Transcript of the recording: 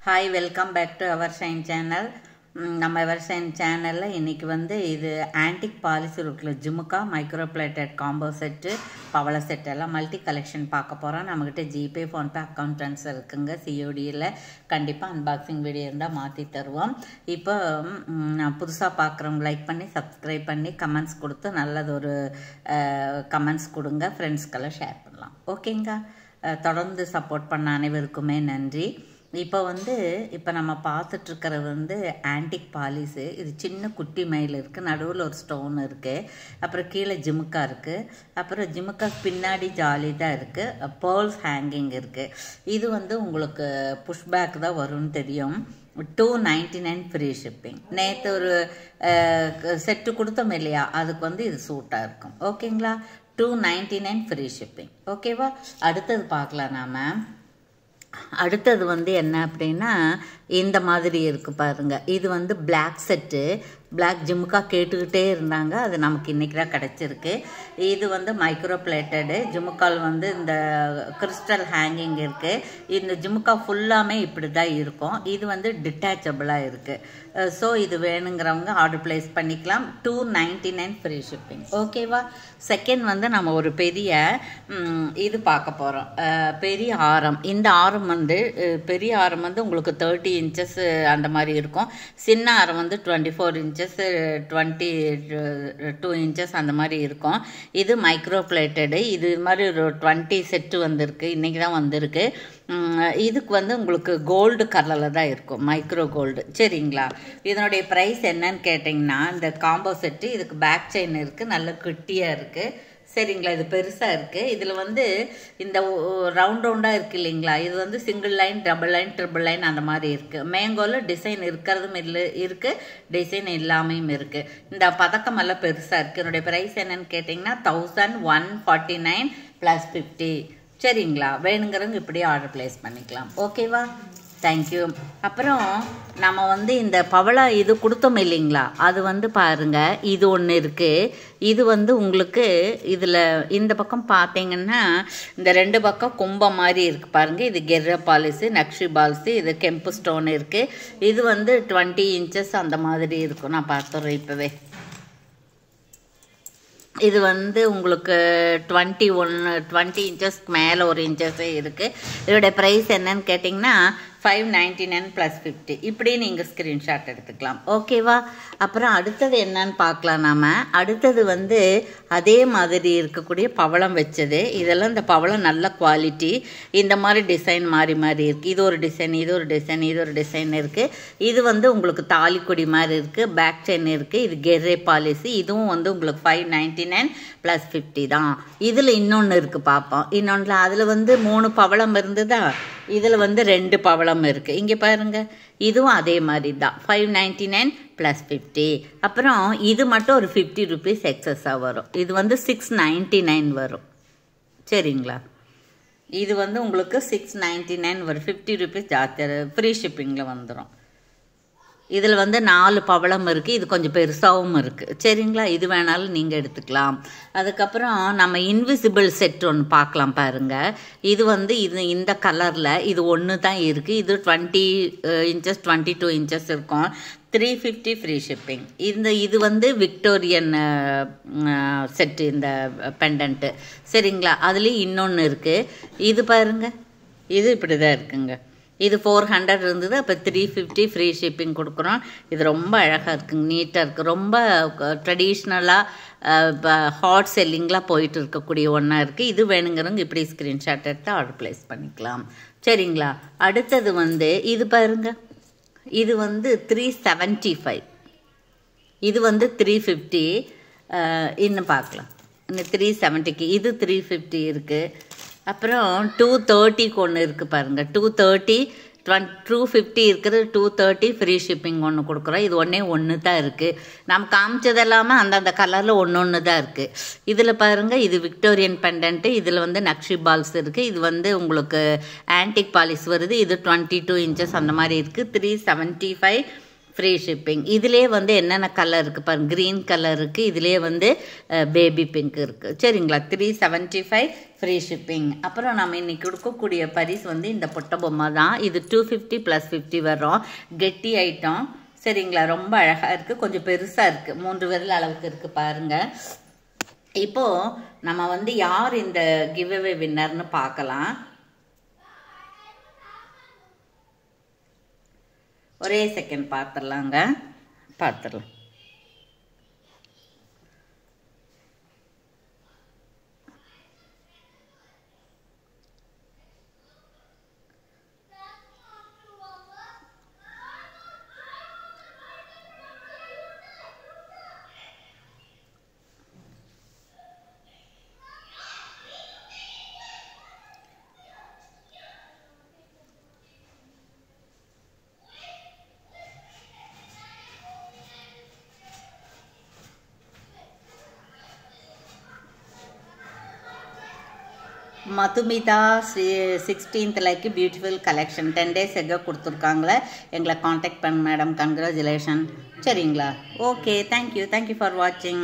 Hi, welcome back to our Shine channel. நம்ம Our Shine channelல இன்னைக்கு இது antique polish இருக்குல ஜிமுக்கா மைக்ரோ பிளேட்டட் காம்போ செட் பவள செட் எல்லாம் மல்டி கலெக்ஷன் பார்க்க போறோம். நம்மகிட்ட ஜிபே ஃபோன்பே அக்கவுண்ட் ட்ரான்ஸ்ஃபர் இருக்குங்க. சிஓடில கண்டிப்பா அன்பாக்சிங் வீடியோ இருந்தா மாத்தி தருவோம். இப்போ புதுசா பார்க்கறவங்க லைக் பண்ணி சப்ஸ்கிரைப் பண்ணி கமெண்ட்ஸ் கொடுத்து நல்லது ஒரு கமெண்ட்ஸ் கொடுங்க. ஃப்ரெண்ட்ஸ்க்கெல்லாம் ஷேர் பண்ணலாம். ஓகேங்க. தொடர்ந்து சப்போர்ட் பண்ண அனைவருக்குமே நன்றி. இப்போ நம்ம பார்த்துட்டு இருக்கிறது ஆன்டிக் பாலிஷு. இது சின்ன குட்டி மயில் இருக்குது, நடுவில் ஒரு ஸ்டோன் இருக்குது, அப்புறம் கீழே ஜிமுக்கா இருக்குது, அப்புறம் ஜிமுக்கா பின்னாடி ஜாலி தான் இருக்குது, பேர்ல்ஸ் ஹேங்கிங் இருக்குது. இது உங்களுக்கு புஷ்பேக் தான் வரும்னு தெரியும். 299 ஃப்ரீ ஷிப்பிங். நேற்று ஒரு செட்டு கொடுத்தோம் இல்லையா, அதுக்கு இது சூட்டாக இருக்கும். ஓகேங்களா. 299 ஃப்ரீ ஷிப்பிங். ஓகேவா. அடுத்தது பார்க்கலாம். நாம அடுத்தது என்ன அப்படின்னா இந்த மாதிரி இருக்கு பாருங்க. இது பிளாக் செட்டு. பிளாக் ஜிமுக்கா கேட்டுக்கிட்டே இருந்தாங்க, அது நமக்கு இன்னைக்கு தான் கிடைச்சிருக்கு. இது மைக்ரோ பிளேட்டடு ஜிமுக்கால் இந்த கிறிஸ்டல் ஹேங்கிங் இருக்கு. இந்த ஜிமுக்கா ஃபுல்லாமே இப்படி தான் இருக்கும். இது டிட்டாச்சபிளாக இருக்கு. ஸோ இது வேணுங்கிறவங்க ஆர்டர் பிளேஸ் பண்ணிக்கலாம். 299 ஃப்ரீ ஷிப்பிங். ஓகேவா. செகண்ட் நம்ம ஒரு பெரிய இது பார்க்க போகிறோம். பெரிய ஆரம். இந்த ஆரம் பெரிய ஆரம் உங்களுக்கு 30 இன்ச்சஸ் அந்த மாதிரி இருக்கும். சின்ன ஆரம் 24 இன்ச்சஸ் 22 இன்ச்சஸ் அந்த மாதிரி இருக்கும். இது மைக்ரோ பிளேட்டடு. இது மாதிரி ஒரு 20 செட்டு வந்திருக்கு, இன்னைக்கு தான் வந்திருக்கு. இதுக்கு உங்களுக்கு கோல்டு கலரில் தான் இருக்கும், மைக்ரோ கோல்டு. சரிங்களா. இதனுடைய ப்ரைஸ் என்னன்னு கேட்டிங்கன்னா, இந்த காம்போ செட்டு இதுக்கு பேக் செயின் இருக்குது, நல்ல குட்டியாக இருக்குது. சரிங்களா. இது பெருசாக இருக்குது. இதில் இந்த ரவுண்ட் ரவுண்டாக இருக்குது இல்லைங்களா, இது single line, double line, triple line அந்த மாதிரி இருக்குது. மேங்கோவில் டிசைன் இருக்கிறதும் இருக்குது, டிசைன் இல்லாமையும் இருக்குது. இந்த பதக்கம் எல்லாம் பெருசாக இருக்குது. என்னுடைய ப்ரைஸ் என்னன்னு கேட்டிங்கன்னா 1149 + 50. சரிங்களா. வேணுங்கிறவங்க இப்படியே ஆர்டர் பிளேஸ் பண்ணிக்கலாம். ஓகேவா. தேங்க்யூ. அப்புறம் நம்ம இந்த பவளா இது கொடுத்தோம் இல்லைங்களா, அது பாருங்க, இது ஒன்று இருக்குது. இது உங்களுக்கு இதில் இந்த பக்கம் பார்த்தீங்கன்னா இந்த 2 பக்கம் கும்பம் மாதிரி இருக்குது பாருங்க. இது கெர்ர பாலிஸு, நக்ஷி பால்ஸு, இது கெம்பு ஸ்டோன் இருக்குது. இது 20 இன்ச்சஸ் அந்த மாதிரி இருக்கும். நான் பார்த்துறேன் இப்போவே. இது உங்களுக்கு 20 இன்ச்சஸ்க்கு மேலே ஒரு இன்ச்சஸே இருக்குது. இதோடைய ப்ரைஸ் என்னன்னு கேட்டிங்கன்னா 599 + 50. இப்படி நீங்கள் ஸ்க்ரீன்ஷாட் எடுத்துக்கலாம். ஓகேவா. அப்புறம் அடுத்தது என்னன்னு பார்க்கலாம். நாம் அடுத்தது அதே மாதிரி இருக்கக்கூடிய பவளம் வச்சது. இதெல்லாம் இந்த பவளம் நல்ல குவாலிட்டி. இந்த மாதிரி டிசைன் மாறி மாறி இருக்குது. இது ஒரு டிசைன், இது ஒரு டிசைன், இது ஒரு டிசைன் இருக்குது. இது உங்களுக்கு தாலிக்கொடி மாதிரி இருக்குது, பேக் செயின் இருக்குது. இது கெர்ரே பாலிசி. இதுவும் உங்களுக்கு 599 + 50 தான். இதில் இன்னொன்று இருக்குது, பார்ப்போம். இன்னொன்றில் அதில் 3 பவளம் இருந்ததா, இதில் 2 பவளம் இருக்குது. இங்கே பாருங்கள், இதுவும் அதே மாதிரி தான் 599 + 50. அப்புறம் இது மட்டும் ஒரு 50 ரூபீஸ் எக்ஸஸாக வரும். இது 699 வரும். சரிங்களா. இது உங்களுக்கு 699 வரும். 50 ரூபீஸ் ஜாஸ்தியாக ஃப்ரீ ஷிப்பிங்கில் வந்துடும். இதில் 4 பவளம் இருக்குது. இது கொஞ்சம் பெருசாகவும் இருக்குது. சரிங்களா. இது வேணாலும் நீங்கள் எடுத்துக்கலாம். அதுக்கப்புறம் நம்ம இன்விசிபிள் செட் ஒன்று பார்க்கலாம் பாருங்கள். இது இது இந்த கலரில் இது ஒன்று தான் இருக்குது. இது 20 இன்ச்சஸ் 22 இன்ச்சஸ் இருக்கும். 350 ஃப்ரீ ஷிப்பிங். இது விக்டோரியன் செட்டு, இந்த பெண்டன்ட்டு. சரிங்களா. அதுலேயும் இன்னொன்று இருக்குது. இது பாருங்கள், இது இப்படி தான் இருக்குங்க. இது 400 இருந்தது, அப்போ 350 ஃப்ரீ ஷிப்பிங் கொடுக்குறோம். இது ரொம்ப அழகாக இருக்குங்க, நீட்டாக இருக்குது. ரொம்ப ட்ரெடிஷ்னலாக ஹாட் செல்லிங்லாம் போயிட்டு இருக்கக்கூடிய ஒன்றா இருக்குது. இது வேணுங்கிறவங்க இப்படி ஸ்க்ரீன்ஷாட் எடுத்து ஆர்டர் பிளேஸ் பண்ணிக்கலாம். சரிங்களா. அடுத்தது இது பாருங்க. இது 375. இது 350. இன்னும் பார்க்கலாம். இந்த 370க்கு இது 350 இருக்குது. அப்புறம் 230க்கு ஒன்று இருக்குது பாருங்கள். 230 250 இருக்குது. 230 ஃப்ரீ ஷிப்பிங் ஒன்று கொடுக்குறோம். இது ஒன்று தான் இருக்குது. நம்ம காமிச்சது எல்லாமே அந்தந்த கலரில் ஒன்று தான் இருக்குது. இதில் பாருங்கள், இது விக்டோரியன் பெண்டன்ட்டு. இதில் நக்ஷி பால்ஸ் இருக்குது. இது உங்களுக்கு ஆன்டிக் பாலிஷ் வருது. இது 22 இன்ச்சஸ் அந்த மாதிரி இருக்குது. 375 ஃப்ரீ ஷிப்பிங். இதிலே வந்து என்னென்ன கலர் இருக்குது பாருங்கள், க்ரீன் கலர் இருக்குது, இதிலே வந்து பேபி பிங்க் இருக்குது. சரிங்களா, 375 ஃப்ரீ ஷிப்பிங். அப்புறம் நம்ம இன்றைக்கி கொடுக்கக்கூடிய பரிசு வந்து இந்த பொட்டை பொம்மை தான். இது 250 + 50 வரும். கெட்டி ஐட்டம். சரிங்களா, ரொம்ப அழகாக இருக்குது, கொஞ்சம் பெருசாக இருக்குது, 3 விரல் அளவுக்கு இருக்குது பாருங்கள். இப்போது நம்ம வந்து யார் இந்த கிவ்அவே வின்னர்னு பார்க்கலாம். ஒரே செகண்ட் பார்த்துடலாங்க, பார்த்துடலாம். Madhumitha 16th like beautiful collection 10 days எகோ கொடுத்துருக்காங்களே. எங்களை காண்டாக்ட் பண்ண மேடம், கங்க்ராச்சுலேஷன். சரிங்களா, ஓகே, தேங்க்யூ ஃபார் வாட்சிங்.